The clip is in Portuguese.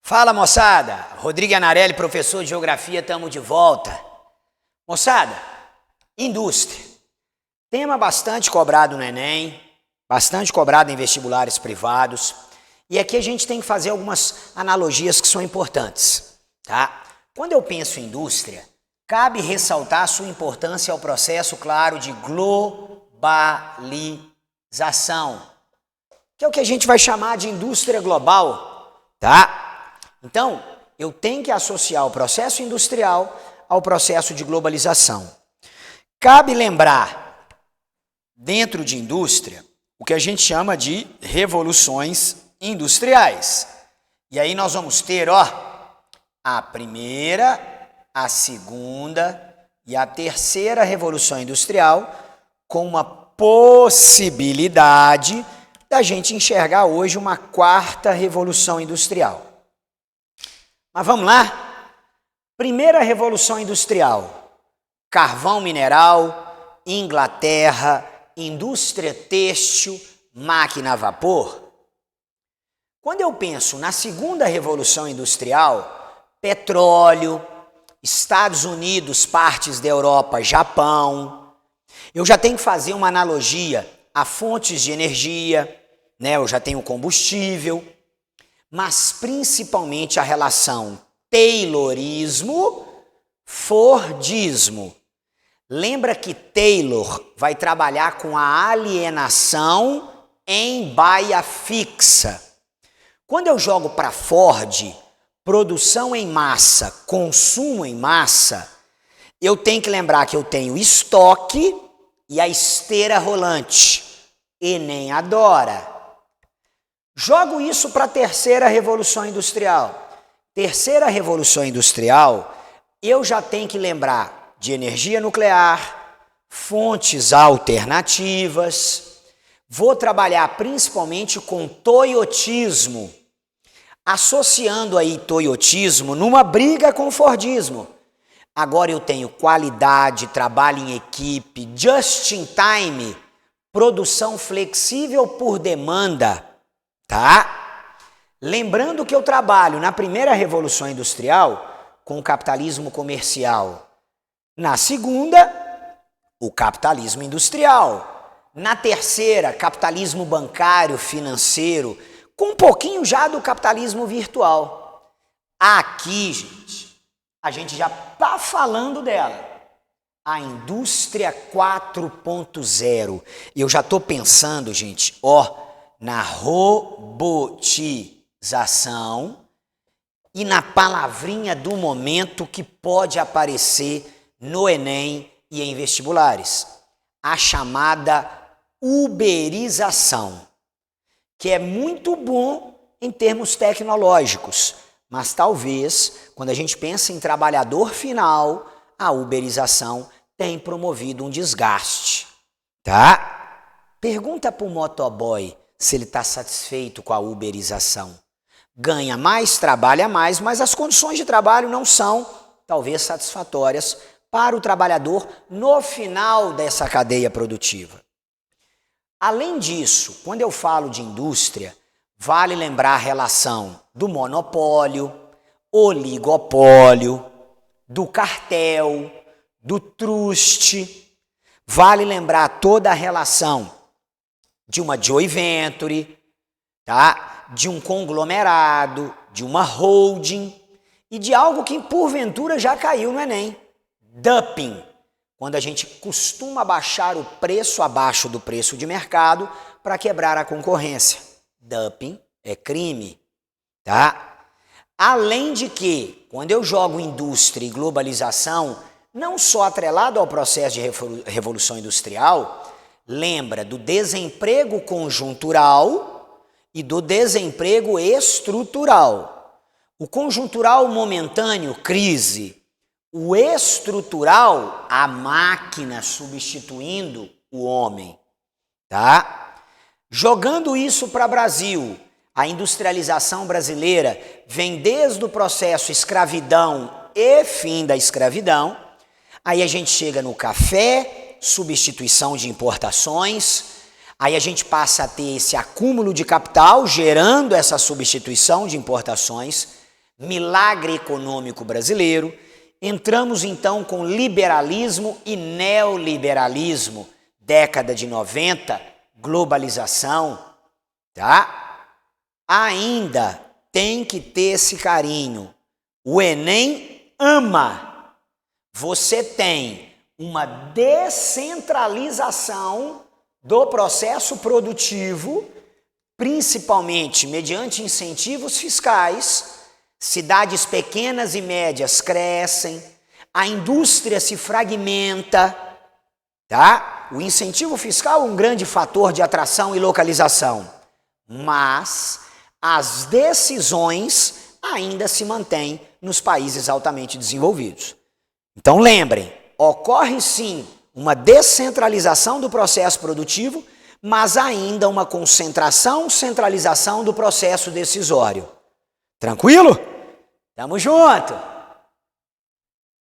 Fala, moçada! Rodrigo Anarelli, professor de Geografia, estamos de volta. Moçada, indústria. Tema bastante cobrado no Enem, bastante cobrado em vestibulares privados. E aqui a gente tem que fazer algumas analogias que são importantes, tá? Quando eu penso em indústria, cabe ressaltar a sua importância ao processo, claro, de globalização, que é o que a gente vai chamar de indústria global, tá? Então, eu tenho que associar o processo industrial ao processo de globalização. Cabe lembrar, dentro de indústria, o que a gente chama de revoluções industriais. E aí nós vamos ter, a primeira, a segunda e a terceira revolução industrial com uma possibilidade da gente enxergar hoje uma quarta revolução industrial. Mas vamos lá? Primeira revolução industrial, carvão mineral, Inglaterra, indústria têxtil, máquina a vapor. Quando eu penso na segunda revolução industrial, petróleo, Estados Unidos, partes da Europa, Japão, eu já tenho que fazer uma analogia a fontes de energia, né? Eu já tenho combustível, mas principalmente a relação Taylorismo-Fordismo. Lembra que Taylor vai trabalhar com a alienação em baia fixa. Quando eu jogo para Ford, produção em massa, consumo em massa, eu tenho que lembrar que eu tenho estoque e a esteira rolante. Enem adora. Jogo isso para a terceira revolução industrial. Terceira revolução industrial, eu já tenho que lembrar de energia nuclear, fontes alternativas. Vou trabalhar principalmente com toyotismo, associando aí toyotismo numa briga com o Fordismo. Agora eu tenho qualidade, trabalho em equipe, just in time, produção flexível por demanda. Tá? Lembrando que eu trabalho na primeira revolução industrial com o capitalismo comercial. Na segunda, o capitalismo industrial. Na terceira, capitalismo bancário, financeiro, com um pouquinho já do capitalismo virtual. Aqui, gente, a gente já está falando dela. A indústria 4.0. Eu já estou pensando, gente, na robotização e na palavrinha do momento que pode aparecer no Enem e em vestibulares, a chamada uberização, que é muito bom em termos tecnológicos, mas talvez, quando a gente pensa em trabalhador final, a uberização tem promovido um desgaste, tá? Pergunta para o motoboy se ele está satisfeito com a uberização. Ganha mais, trabalha mais, mas as condições de trabalho não são, talvez, satisfatórias para o trabalhador no final dessa cadeia produtiva. Além disso, quando eu falo de indústria, vale lembrar a relação do monopólio, oligopólio, do cartel, do truste. Vale lembrar toda a relação de uma joint venture, tá? De um conglomerado, de uma holding e de algo que porventura já caiu no Enem. Dumping, quando a gente costuma baixar o preço abaixo do preço de mercado para quebrar a concorrência. Dumping é crime, tá? Além de que, quando eu jogo indústria e globalização, não só atrelado ao processo de revolução industrial, lembra do desemprego conjuntural e do desemprego estrutural. O conjuntural momentâneo, crise. O estrutural, a máquina substituindo o homem. Tá? Jogando isso para o Brasil, a industrialização brasileira vem desde o processo escravidão e fim da escravidão. Aí a gente chega no café, substituição de importações, aí a gente passa a ter esse acúmulo de capital gerando essa substituição de importações milagre econômico brasileiro, entramos então com liberalismo e neoliberalismo, década de 90, globalização, tá? Ainda tem que ter esse carinho. O Enem ama. Você tem uma descentralização do processo produtivo, principalmente mediante incentivos fiscais. Cidades pequenas e médias crescem, a indústria se fragmenta, tá? O incentivo fiscal é um grande fator de atração e localização, mas as decisões ainda se mantêm nos países altamente desenvolvidos. Então lembrem, ocorre sim uma descentralização do processo produtivo, mas ainda uma concentração, centralização do processo decisório. Tranquilo? Tamo junto!